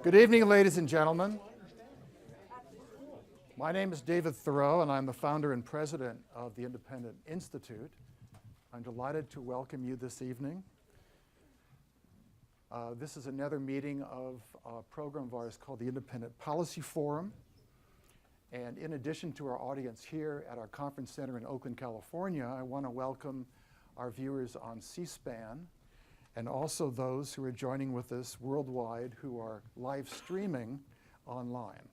Good evening, ladies and gentlemen. My name is David Thoreau, and I'm the founder and president of the Independent Institute. I'm delighted to welcome you this evening. This is another meeting of a program of ours called the Independent Policy Forum. And in addition to our audience here at our conference center in Oakland, California, I want to welcome our viewers on C-SPAN and also those who are joining with us worldwide who are live streaming online.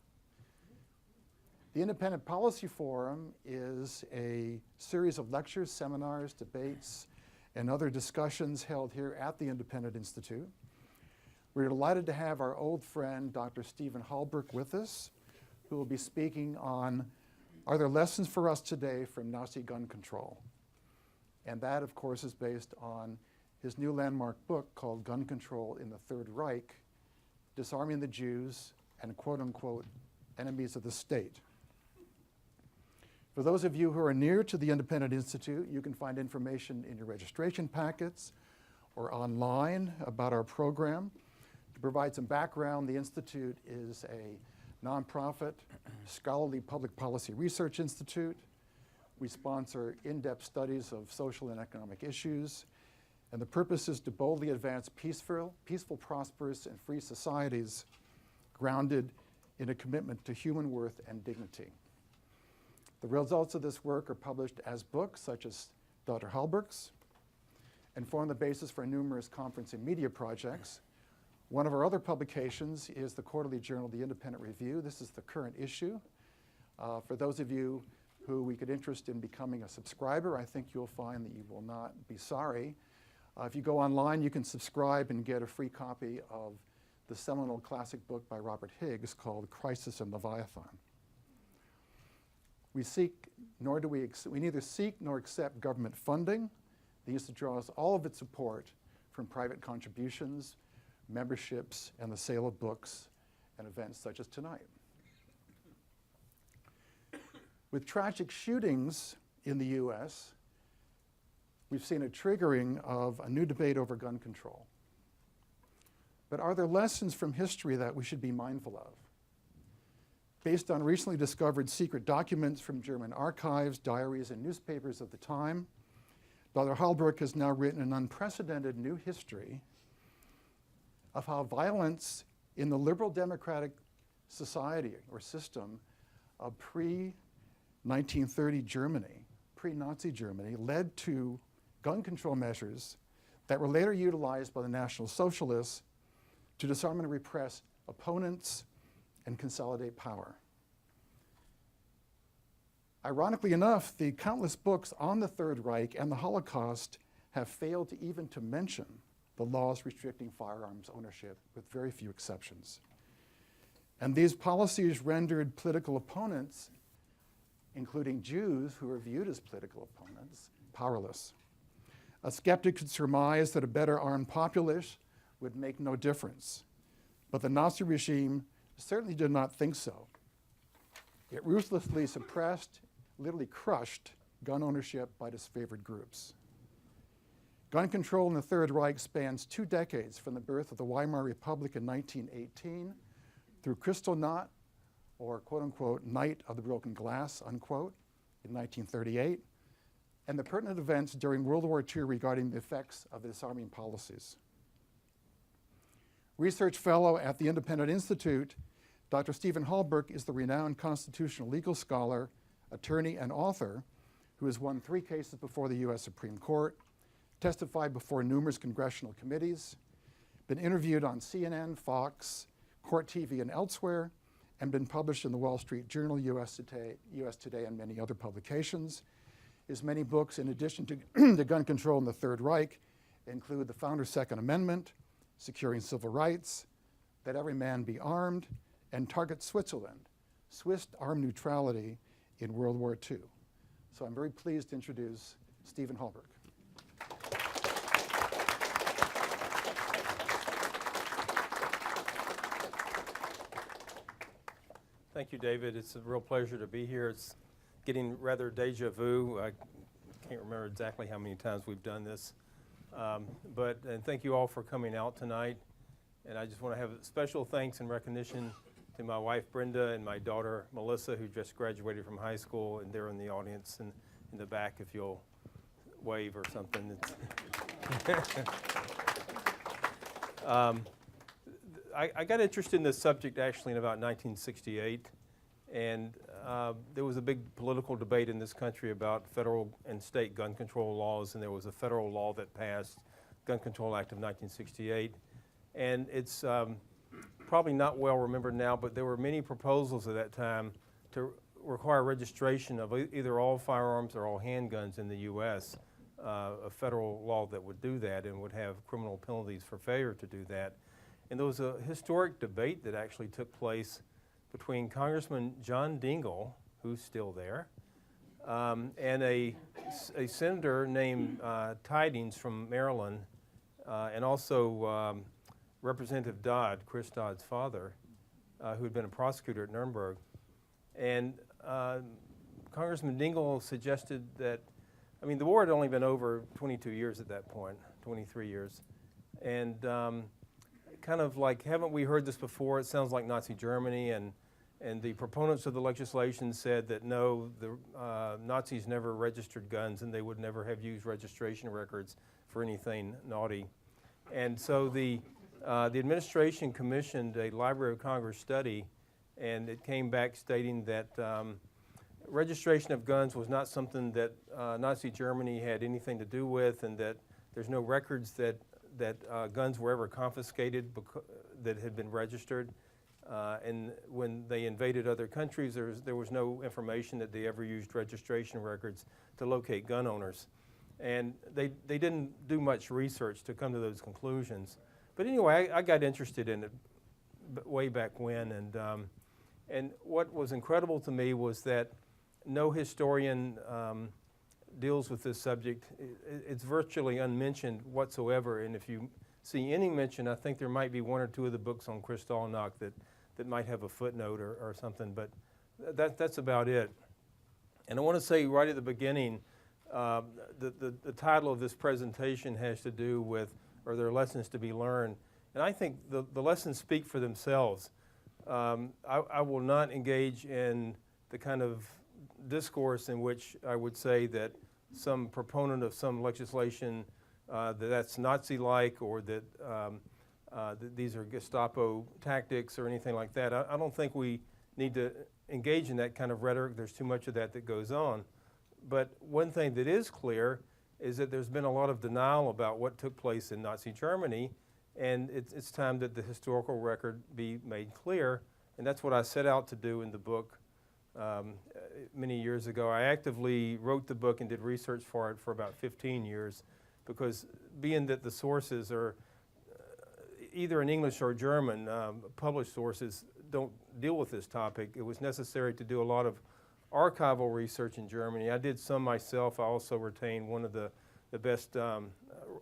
The Independent Policy Forum is a series of lectures, seminars, debates, and other discussions held here at the Independent Institute. We're delighted to have our old friend, Dr. Stephen Halbrook, with us, who will be speaking on, are there lessons for us today from Nazi gun control? And that, of course, is based on his new landmark book called Gun Control in the Third Reich, Disarming the Jews and quote-unquote Enemies of the State. For those of you who are near to the Independent Institute, you can find information in your registration packets or online about our program. To provide some background, the Institute is a nonprofit, scholarly public policy research institute. We sponsor in-depth studies of social and economic issues. And the purpose is to boldly advance peaceful, prosperous, and free societies grounded in a commitment to human worth and dignity. The results of this work are published as books, such as Dr. Halbrook's, and form the basis for numerous conference and media projects. One of our other publications is the quarterly journal, The Independent Review. This is the current issue. For those of you who we could interest in becoming a subscriber, I think you'll find that you will not be sorry. If you go online, you can subscribe and get a free copy of the seminal classic book by Robert Higgs called Crisis and Leviathan. We neither seek nor accept government funding. The Institute draws all of its support from private contributions, memberships, and the sale of books and events such as tonight. With tragic shootings in the US, we've seen a triggering of a new debate over gun control. But are there lessons from history that we should be mindful of? Based on recently discovered secret documents from German archives, diaries, and newspapers of the time, Dr. Halbrook has now written an unprecedented new history of how violence in the liberal democratic society or system of pre-1930 Germany, pre-Nazi Germany, led to gun control measures that were later utilized by the National Socialists to disarm and repress opponents and consolidate power. Ironically enough, the countless books on the Third Reich and the Holocaust have failed to even to mention the laws restricting firearms ownership, with very few exceptions. And these policies rendered political opponents, including Jews who are viewed as political opponents, powerless. A skeptic could surmise that a better armed populace would make no difference. But the Nazi regime certainly did not think so. It ruthlessly suppressed, literally crushed, gun ownership by disfavored groups. Gun control in the Third Reich spans 2 decades, from the birth of the Weimar Republic in 1918 through Kristallnacht, or quote-unquote Night of the Broken Glass, unquote, in 1938, and the pertinent events during World War II regarding the effects of the disarming policies. Research fellow at the Independent Institute, Dr. Stephen Halbrook is the renowned constitutional legal scholar, attorney, and author who has won 3 cases before the US Supreme Court, testified before numerous congressional committees, been interviewed on CNN, Fox, Court TV, and elsewhere, and been published in the Wall Street Journal, US Today, and many other publications. His many books, in addition to gun control in the Third Reich, include The Founder's Second Amendment, Securing Civil Rights, That Every Man Be Armed, and Target Switzerland, Swiss Armed Neutrality in World War II. So I'm very pleased to introduce Stephen Halbrook. Thank you, David. It's a real pleasure to be here. It's getting rather deja vu. I can't remember exactly how many times we've done this. And thank you all for coming out tonight. And I just want to have special thanks and recognition to my wife, Brenda, and my daughter, Melissa, who just graduated from high school, and they're in the audience and in the back if you'll wave or something. I got interested in this subject actually in about 1968, and there was a big political debate in this country about federal and state gun control laws, and there was a federal law that passed, Gun Control Act of 1968. And it's probably not well remembered now, but there were many proposals at that time to require registration of either all firearms or all handguns in the U.S., a federal law that would do that and would have criminal penalties for failure to do that. And there was a historic debate that actually took place between Congressman John Dingell, who's still there, and a senator named Tidings from Maryland, and also Representative Dodd, Chris Dodd's father, who had been a prosecutor at Nuremberg. And Congressman Dingell suggested that, I mean, the war had only been over 22 years at that point, 23 years. And kind of like, haven't we heard this before? It sounds like Nazi Germany. And the proponents of the legislation said that no, the Nazis never registered guns and they would never have used registration records for anything naughty. And so the administration commissioned a Library of Congress study, and it came back stating that registration of guns was not something that Nazi Germany had anything to do with, and that there's no records that guns were ever confiscated that had been registered. And when they invaded other countries, there was no information that they ever used registration records to locate gun owners. And they didn't do much research to come to those conclusions. But anyway, I got interested in it way back when, and what was incredible to me was that no historian deals with this subject. It's virtually unmentioned whatsoever, and if you see any mention, I think there might be one or two of the books on Kristallnacht that might have a footnote or something, but that's about it. And I want to say right at the beginning, the title of this presentation has to do with, are there lessons to be learned? And I think the lessons speak for themselves. I will not engage in the kind of discourse in which I would say that some proponent of some legislation that's Nazi-like, or that these are Gestapo tactics or anything like that. I don't think we need to engage in that kind of rhetoric. There's too much of that goes on. But one thing that is clear is that there's been a lot of denial about what took place in Nazi Germany, and it's time that the historical record be made clear, and that's what I set out to do in the book many years ago. I actively wrote the book and did research for it for about 15 years, because being that the sources are either in English or German, published sources don't deal with this topic, it was necessary to do a lot of archival research in Germany. I did some myself. I also retained one of the best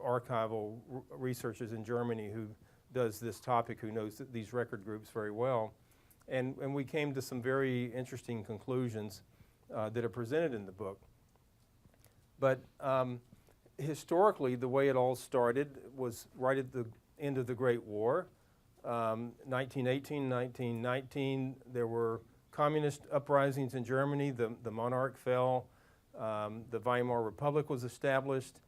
archival researchers in Germany who does this topic, who knows these record groups very well. And we came to some very interesting conclusions that are presented in the book. But historically, the way it all started was right at the end of the Great War. 1918, 1919, there were communist uprisings in Germany. The monarch fell. The Weimar Republic was established,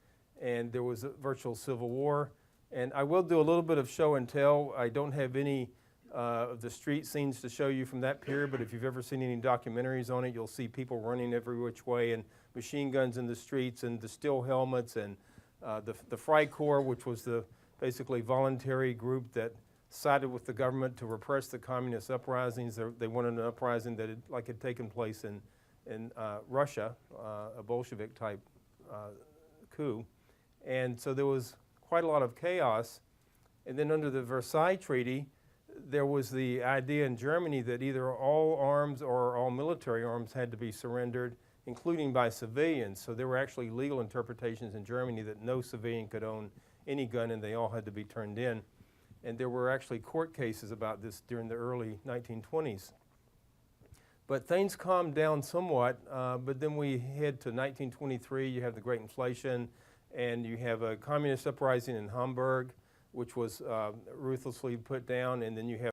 and there was a virtual civil war. And I will do a little bit of show and tell. I don't have any of the street scenes to show you from that period, but if you've ever seen any documentaries on it, you'll see people running every which way, and machine guns in the streets, and the steel helmets, and the Freikorps, which was the basically voluntary group that sided with the government to repress the communist uprisings. They wanted an uprising that had taken place in Russia, a Bolshevik-type coup. And so there was quite a lot of chaos. And then under the Versailles Treaty, there was the idea in Germany that either all arms or all military arms had to be surrendered, including by civilians. So there were actually legal interpretations in Germany that no civilian could own any gun, and they all had to be turned in. And there were actually court cases about this during the early 1920s. But things calmed down somewhat, but then we head to 1923, you have the Great Inflation, and you have a communist uprising in Hamburg. which was ruthlessly put down, and then you have